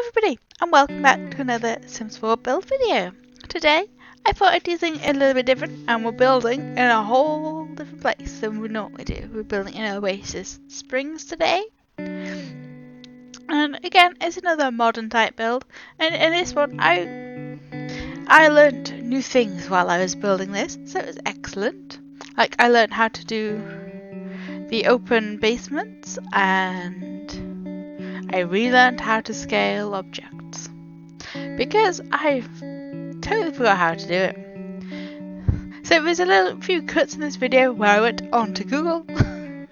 everybody, and welcome back to another Sims 4 build video. Today, I thought I'd do something a little bit different, and we're building in a whole different place than we normally do. We're building in Oasis Springs today. And again, it's another modern type build, and in this one, I learned new things while I was building this, so it was excellent. Like, I learned how to do the open basements, and I relearned how to scale objects because I totally forgot how to do it. So there's a few cuts in this video where I went onto Google and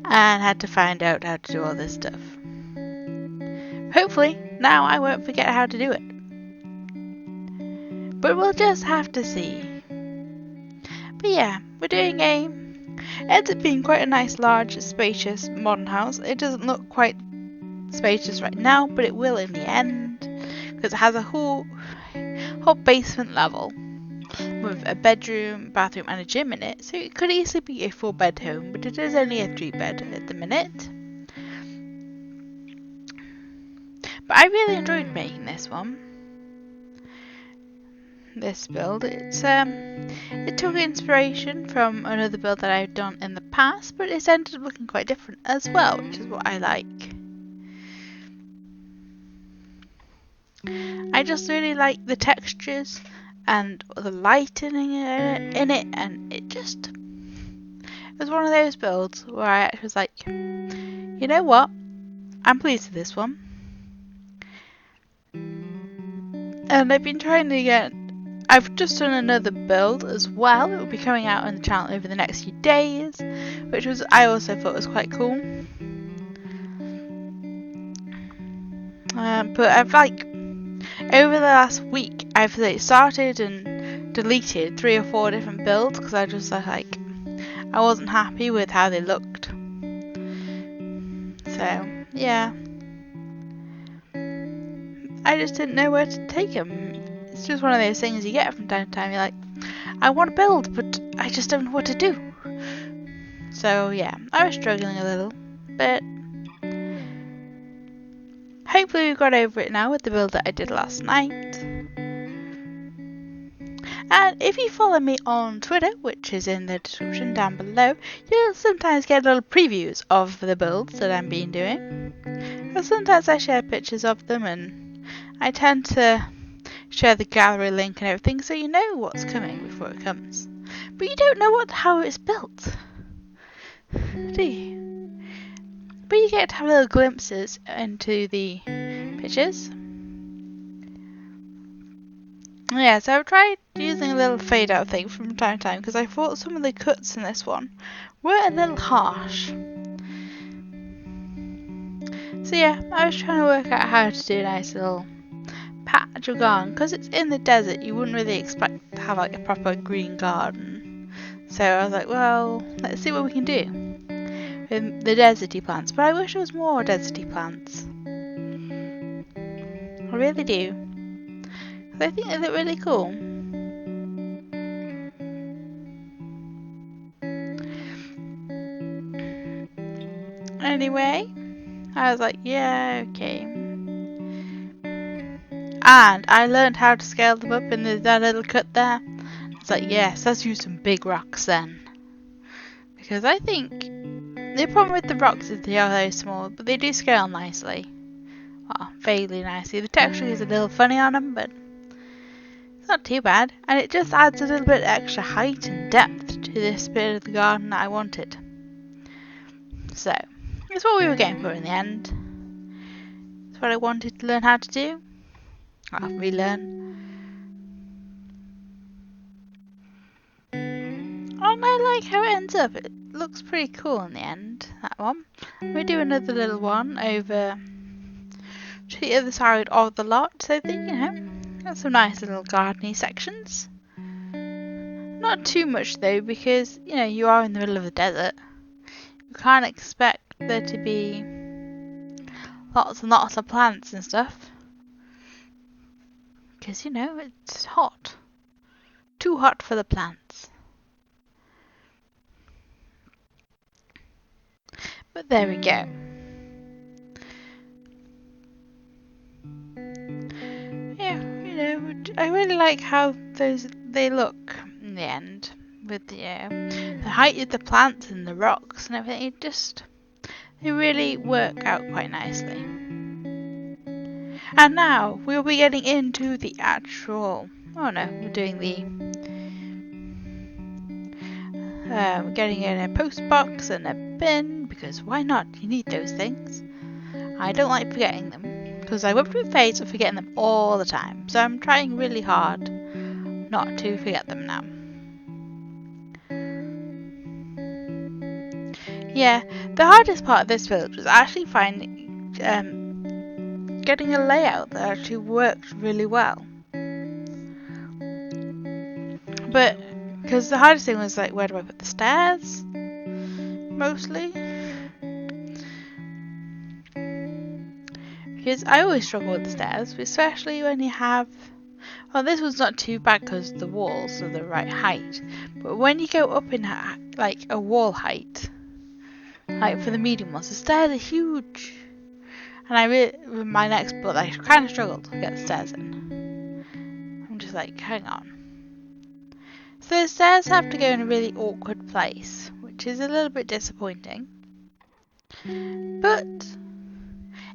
had to find out how to do all this stuff. Hopefully now I won't forget how to do it, but we'll just have to see. But yeah, we're doing it ends up being quite a nice, large, spacious modern house. It doesn't look quite spacious right now, but it will in the end, because it has a whole basement level with a bedroom, bathroom and a gym in it, so it could easily be a 4-bed home, but it is only a 3-bed at the minute. But I really enjoyed making this build. It took inspiration from another build that I've done in the past, but it's ended up looking quite different as well, which is what I like. I just really like the textures and the lighting in it, and it was one of those builds where I actually was like, you know what, I'm pleased with this one. And I've been trying to I've just done another build as well. It will be coming out on the channel over the next few days, which I also thought was quite cool. But I've over the last week, I've started and deleted 3 or 4 different builds because I just I wasn't happy with how they looked. So yeah, I just didn't know where to take them. It's just one of those things you get from time to time. You're like, I want to build, but I just don't know what to do. So yeah, I was struggling a little, but hopefully we got over it now with the build that I did last night. And if you follow me on Twitter, which is in the description down below, you'll sometimes get little previews of the builds that I've been doing. And sometimes I share pictures of them, and I tend to share the gallery link and everything, so you know what's coming before it comes. But you don't know how it's built, do you? But you get to have little glimpses into the pictures. Yeah, so I've tried using a little fade out thing from time to time because I thought some of the cuts in this one were a little harsh. So yeah, I was trying to work out how to do a nice little patch of garden because it's in the desert. You wouldn't really expect to have a proper green garden. So I was like, well, let's see what we can do with the deserty plants. But I wish there was more deserty plants. I really do. Because I think they look really cool. Anyway, I was like, yeah, okay. And I learned how to scale them up in that little cut there. It's like, yes, let's use some big rocks then. Because I think the problem with the rocks is they are very small, but they do scale nicely. Well, vaguely nicely. The texture is a little funny on them, but it's not too bad. And it just adds a little bit extra height and depth to this bit of the garden that I wanted. So, it's what we were going for in the end. It's what I wanted to learn how to do. I'll relearn. And I like how it ends up. It looks pretty cool in the end, that one. We do another little one over to the other side of the lot, so that, got some nice little gardeny sections. Not too much though, because, you are in the middle of the desert. You can't expect there to be lots and lots of plants and stuff. Because, it's hot. Too hot for the plants. But there we go. I really like how they look in the end with the height of the plants and the rocks and everything. They really work out quite nicely. And now we'll be getting into the actual. Oh no, we're doing getting in a post box and a bin because why not? You need those things. I don't like forgetting them because I went through a phase of forgetting them all the time. So I'm trying really hard not to forget them now. Yeah, the hardest part of this build was actually finding getting a layout that actually worked really well. But because the hardest thing was like, where do I put the stairs? Mostly. Because I always struggle with the stairs, especially when you have. Well, this one's not too bad because the walls are the right height. But when you go up in like a wall height, like for the medium ones, the stairs are huge. And with my next build, I kind of struggled to get the stairs in. I'm just like, hang on. So the stairs have to go in a really awkward place, which is a little bit disappointing. But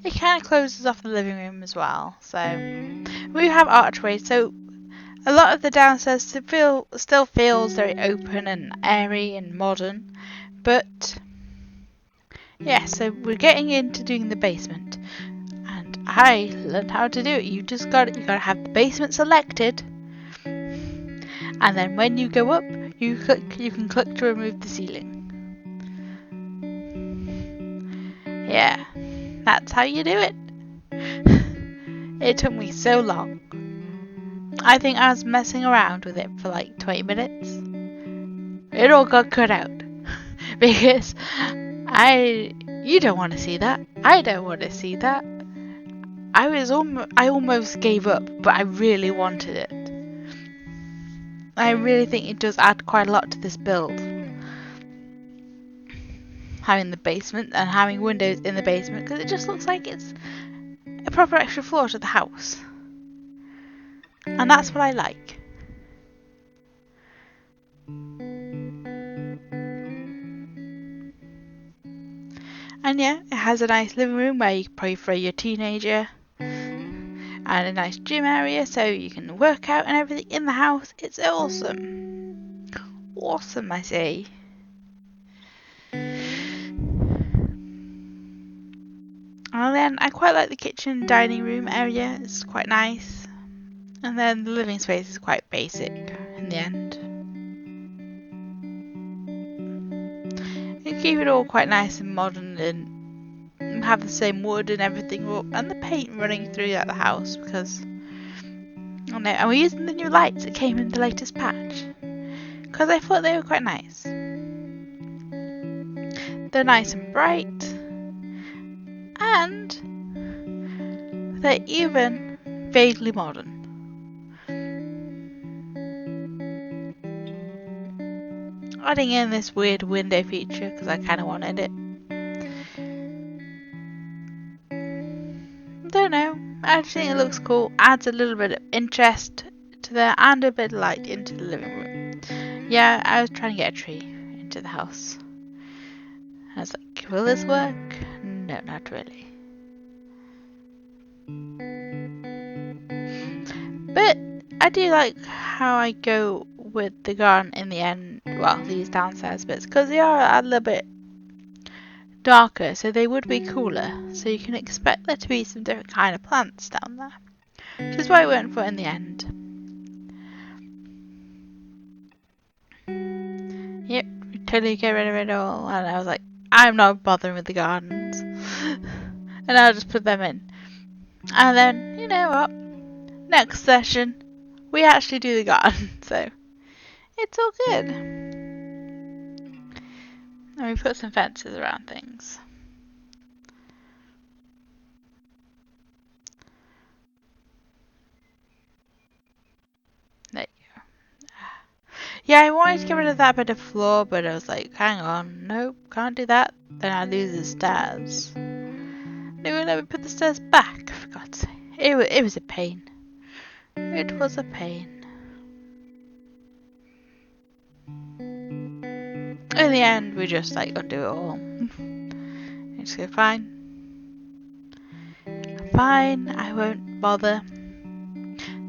it kind of closes off the living room as well. So we have archways, so a lot of the downstairs still feels very open and airy and modern. But yeah, so we're getting into doing the basement. And I learned how to do it. You gotta have the basement selected. And then when you go up, you can click to remove the ceiling. Yeah, that's how you do it. It took me so long. I think I was messing around with it for like 20 minutes. It all got cut out. Because you don't want to see that. I don't want to see that. I almost gave up, but I really wanted it. I really think it does add quite a lot to this build. Having the basement and having windows in the basement, because it just looks like it's a proper extra floor to the house. And that's what I like. And yeah, it has a nice living room where you can probably throw your teenager. And a nice gym area so you can work out and everything in the house. It's awesome. Awesome, I say. And then I quite like the kitchen dining room area. It's quite nice. And then the living space is quite basic in the end. You keep it all quite nice and modern and have the same wood and everything and the paint running throughout the house because I know, and we're using the new lights that came in the latest patch because I thought they were quite nice. They're nice and bright and they're even vaguely modern. Adding in this weird window feature because I kind of wanted it. Don't know, I just think it looks cool, adds a little bit of interest to there and a bit of light into the living room. Yeah, I was trying to get a tree into the house. I was like, will this work? No, not really. But I do like how I go with the garden in the end, well, these downstairs bits, because they are a little bit darker, so they would be cooler. So you can expect there to be some different kind of plants down there, which is what I went for in the end. Yep, totally get rid of it all, and I was like, I'm not bothering with the gardens, and I'll just put them in. And then, you know what? Next session, we actually do the garden, so it's all good. And we put some fences around things. There you go. Yeah, I wanted to get rid of that bit of floor, but I was like, hang on, nope, can't do that. Then I lose the stairs. They won't let me put the stairs back, for God's sake. It was a pain. It was a pain. In the end, we just like undo it all. Just go, fine. Fine, I won't bother.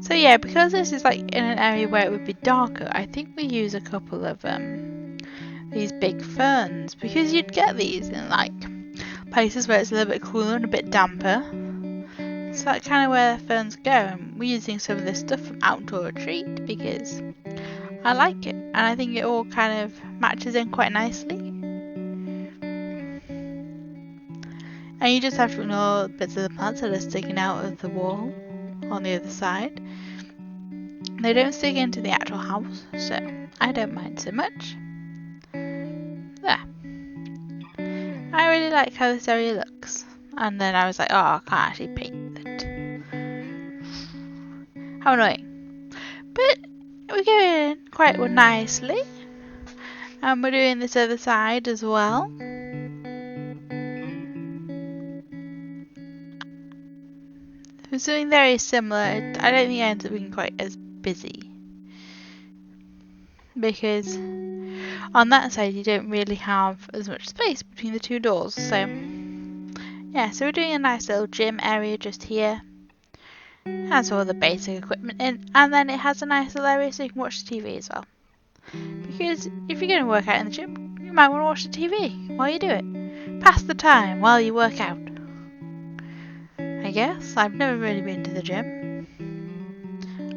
So yeah, because this is like in an area where it would be darker, I think we use a couple of these big ferns, because you'd get these in like places where it's a little bit cooler and a bit damper. So that's kind of where the ferns go, and we're using some of this stuff from Outdoor Retreat because I like it, and I think it all kind of matches in quite nicely. And you just have to ignore bits of the plants that are sticking out of the wall on the other side. They don't stick into the actual house, so I don't mind so much. There. I really like how this area looks. And then I was like, oh, I can't actually paint it. How annoying. But we're going quite nicely. And we're doing this other side as well. It's something very similar. I don't think it ends up being quite as busy. Because on that side you don't really have as much space between the two doors. So yeah, so we're doing a nice little gym area just here. It has all the basic equipment in, and then it has a nice little area so you can watch the TV as well. Because if you're going to work out in the gym, you might want to watch the TV while you do it. Pass the time while you work out. I guess. I've never really been to the gym.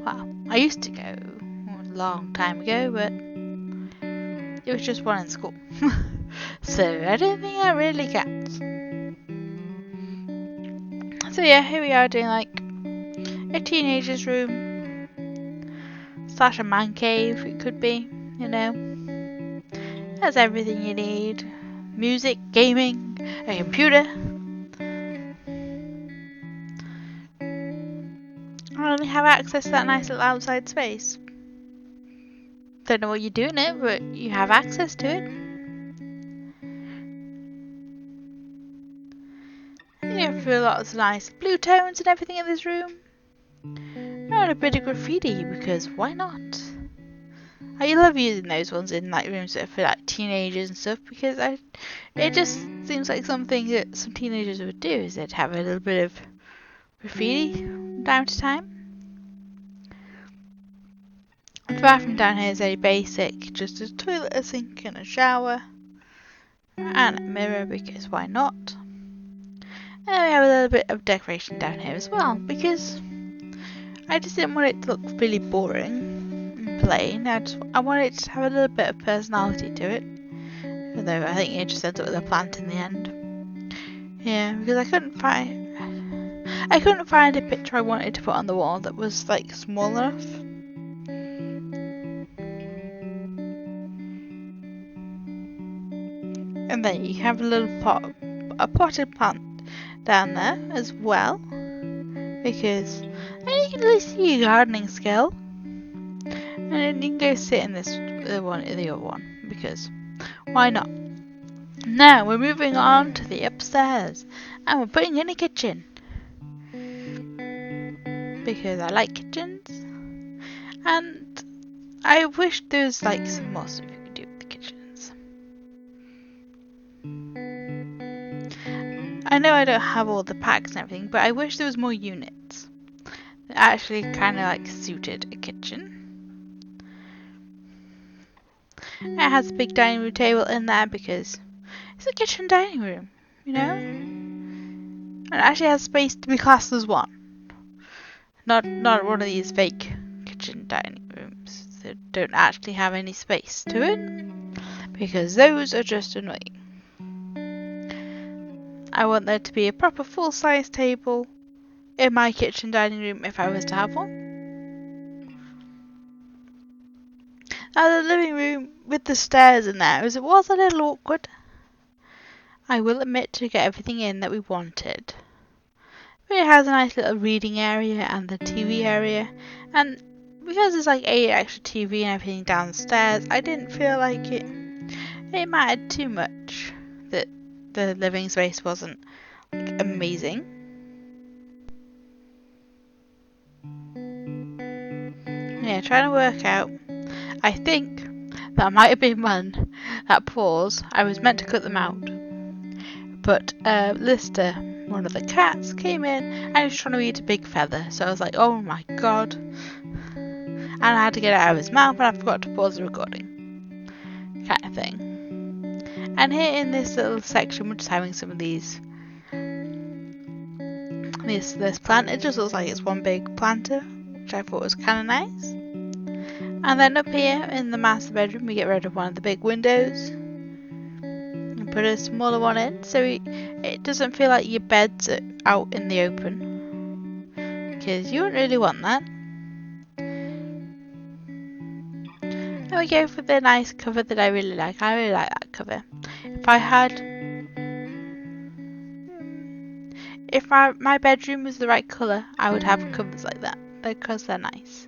Well, I used to go a long time ago, but it was just one in school. So I don't think that really counts. So yeah, here we are doing like a teenager's room / a man cave, it could be, you know. Has everything you need. Music, gaming, a computer. I only have access to that nice little outside space. Don't know what you do in it, but you have access to it. You have lots of nice blue tones and everything in this room. And a bit of graffiti, because why not? I love using those ones in like rooms that are for like teenagers and stuff, because it just seems like something that some teenagers would do, is they'd have a little bit of graffiti from time to time. The bathroom down here is very basic, just a toilet, a sink and a shower. And a mirror, because why not? And we have a little bit of decoration down here as well, because I just didn't want it to look really boring and plain. I wanted it to have a little bit of personality to it. Although I think it just ends up with a plant in the end. Yeah, because I couldn't find a picture I wanted to put on the wall that was like small enough. And then you have a potted plant down there as well, because you can at least see your gardening skill. And then you can go sit in the other one, because why not? Now we're moving on to the upstairs, and we're putting in a kitchen, because I like kitchens, and I wish there was like some more stuff you could do with the kitchens. I know I don't have all the packs and everything, but I wish there was more units that actually kind of like suited a kitchen. It has a big dining room table in there because it's a kitchen dining room, you know? And it actually has space to be classed as one. Not one of these fake kitchen dining rooms that don't actually have any space to it, because those are just annoying. I want there to be a proper full-size table in my kitchen dining room if I was to have one. Now the living room with the stairs in there, as it was a little awkward, I will admit, to get everything in that we wanted. But it has a nice little reading area and the TV area, and because there's like 8 extra TV and everything downstairs, I didn't feel like it mattered too much that the living space wasn't like amazing. yeah, trying to work out. I think that might have been when that pause. I was meant to cut them out, but Lister, one of the cats, came in and he was trying to eat a big feather. So I was like, oh my god. And I had to get it out of his mouth and I forgot to pause the recording. Kind of thing. And here in this little section we're just having some of these. This plant, it just looks like it's one big planter, which I thought was kind of nice. And then up here in the master bedroom we get rid of one of the big windows and put a smaller one in, so it doesn't feel like your bed's out in the open, because you wouldn't really want that. And we go for the nice cover that I really like. I really like that cover. If my bedroom was the right colour, I would have covers like that, because they're nice.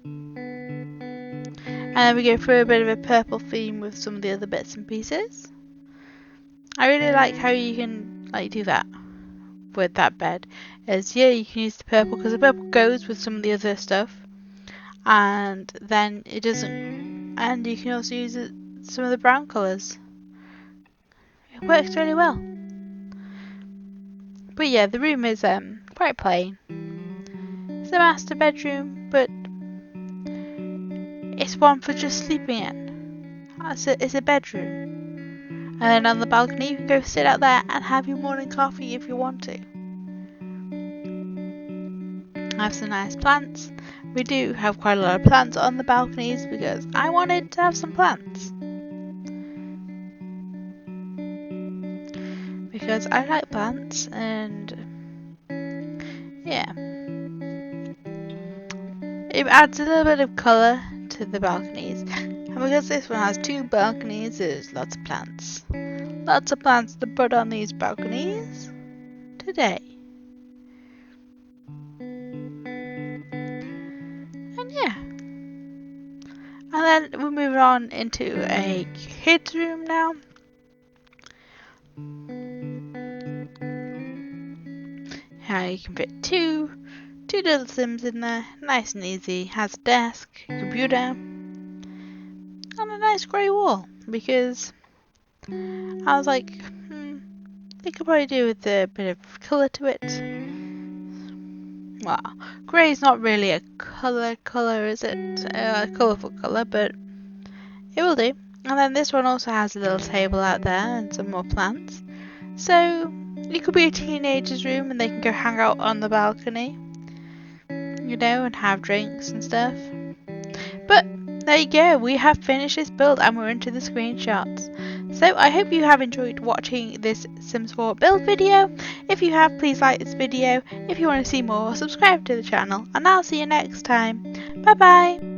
And then we go through a bit of a purple theme with some of the other bits and pieces. I really like how you can do that with that bed. Yeah, you can use the purple because the purple goes with some of the other stuff, and then it doesn't. And you can also use some of the brown colours. It works really well. But yeah, the room is quite plain. It's a master bedroom, but it's one for just sleeping in. It's a bedroom. And then on the balcony you can go sit out there and have your morning coffee if you want to. Have some nice plants. We do have quite a lot of plants on the balconies because I wanted to have some plants. Because I like plants, and yeah, it adds a little bit of colour to the balconies. And because this one has 2 balconies, there's lots of plants. Lots of plants to put on these balconies today. And yeah. And then we move on into a kids room now. How you can fit two little Sims in there, nice and easy. Has a desk, computer, and a nice grey wall, because I was like, they could probably do with a bit of colour to it. Well, grey is not really a colour, is it? A colourful colour, but it will do. And then this one also has a little table out there and some more plants. So it could be a teenager's room and they can go hang out on the balcony, you know, and have drinks and stuff. But there you go, we have finished this build and we're into the screenshots. So I hope you have enjoyed watching this Sims 4 build video. If you have, please like this video. If you want to see more, subscribe to the channel, and I'll see you next time. Bye bye!